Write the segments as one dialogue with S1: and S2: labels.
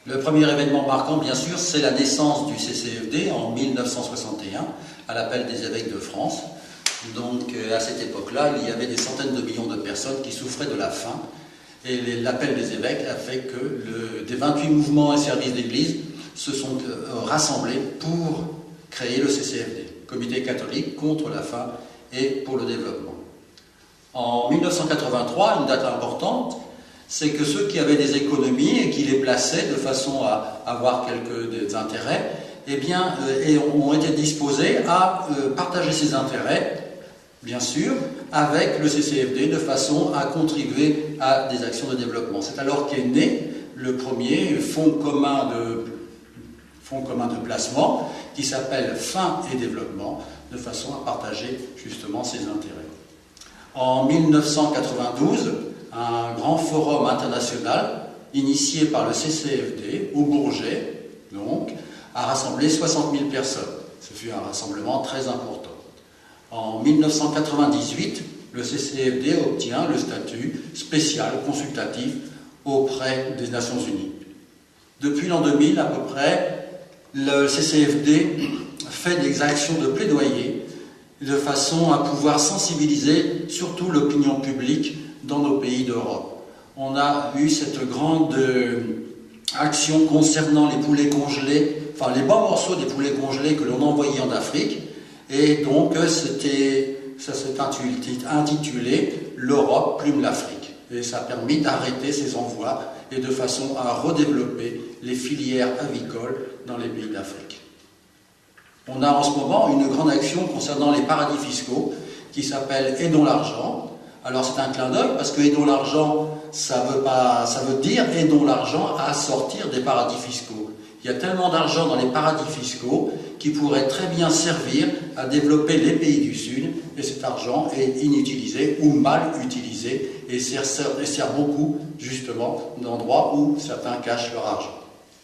S1: Le premier événement marquant, bien sûr, c'est la naissance du CCFD en 1961, à l'appel des évêques de France. Donc, à cette époque-là, il y avait des centaines de millions de personnes qui souffraient de la faim. Et l'appel des évêques a fait que des 28 mouvements et services d'Église se sont rassemblés pour créer le CCFD, Comité catholique contre la faim et pour le développement. En 1983, une date importante, c'est que ceux qui avaient des économies et qui les plaçaient de façon à avoir quelques intérêts, ont été disposés à partager ces intérêts, bien sûr, avec le CCFD de façon à contribuer à des actions de développement. C'est alors qu'est né le premier fonds commun de placement qui s'appelle Faim et Développement, de façon à partager justement ces intérêts. En 1992, un grand forum international initié par le CCFD au Bourget, donc, a rassemblé 60 000 personnes. Ce fut un rassemblement très important. En 1998, le CCFD obtient le statut spécial consultatif auprès des Nations Unies. Depuis l'an 2000 à peu près, le CCFD fait des actions de plaidoyer de façon à pouvoir sensibiliser surtout l'opinion publique dans nos pays d'Europe. On a eu cette grande action concernant les poulets congelés, enfin les bons morceaux des poulets congelés que l'on envoyait en Afrique, et donc ça s'est intitulé « L'Europe plume l'Afrique ». Et ça a permis d'arrêter ces envois et de façon à redévelopper les filières avicoles dans les pays d'Afrique. On a en ce moment une grande action concernant les paradis fiscaux qui s'appelle « Aidons l'argent ». Alors c'est un clin d'œil parce que aidons l'argent, ça veut dire aidons l'argent à sortir des paradis fiscaux. Il y a tellement d'argent dans les paradis fiscaux qui pourrait très bien servir à développer les pays du Sud, et cet argent est inutilisé ou mal utilisé et sert beaucoup justement d'endroits où certains cachent leur argent.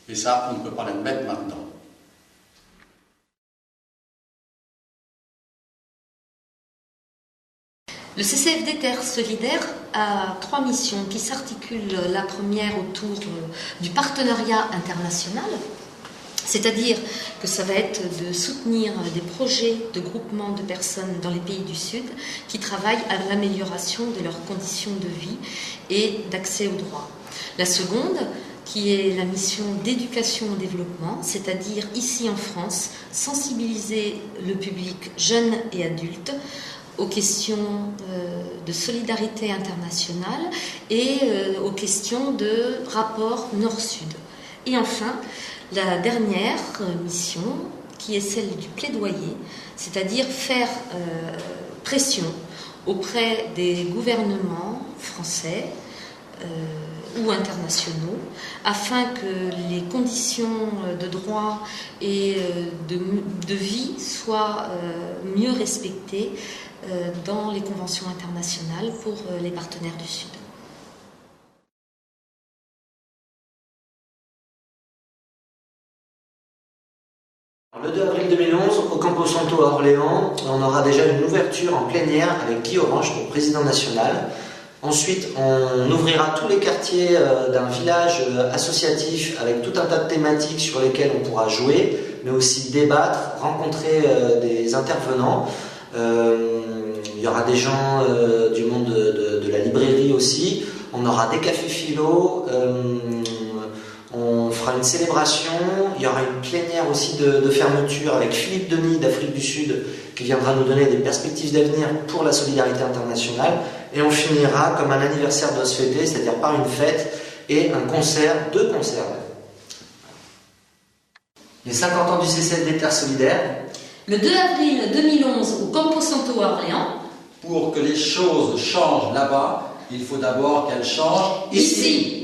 S1: Et ça, on ne peut pas l'admettre maintenant.
S2: Le CCFD Terre Solidaire a 3 missions qui s'articulent. La première autour du partenariat international, c'est-à-dire que ça va être de soutenir des projets de groupement de personnes dans les pays du Sud qui travaillent à l'amélioration de leurs conditions de vie et d'accès aux droits. La seconde, qui est la mission d'éducation au développement, c'est-à-dire ici en France, sensibiliser le public jeune et adulte aux questions de solidarité internationale et aux questions de rapport Nord-Sud. Et enfin, la dernière mission, qui est celle du plaidoyer, c'est-à-dire faire pression auprès des gouvernements français ou internationaux, afin que les conditions de droit et de vie soient mieux respectées dans les conventions internationales pour les partenaires du Sud.
S3: Le 2 avril 2011, au Campo Santo à Orléans, on aura déjà une ouverture en plein air avec Guy Orange pour président national. Ensuite, on ouvrira tous les quartiers d'un village associatif avec tout un tas de thématiques sur lesquelles on pourra jouer, mais aussi débattre, rencontrer des intervenants. Il y aura des gens du monde de la librairie aussi. On aura des cafés philo. On fera une célébration. Il y aura une plénière aussi de fermeture avec Philippe Denis d'Afrique du Sud qui viendra nous donner des perspectives d'avenir pour la solidarité internationale. Et on finira comme un anniversaire doit se fêter, c'est-à-dire par une fête et un concert, 2 concerts. Les 50 ans du CCFD Terre Solidaire.
S2: Le 2 avril 2011 au Campo Santo à Orléans.
S1: Pour que les choses changent là-bas, il faut d'abord qu'elles changent ici.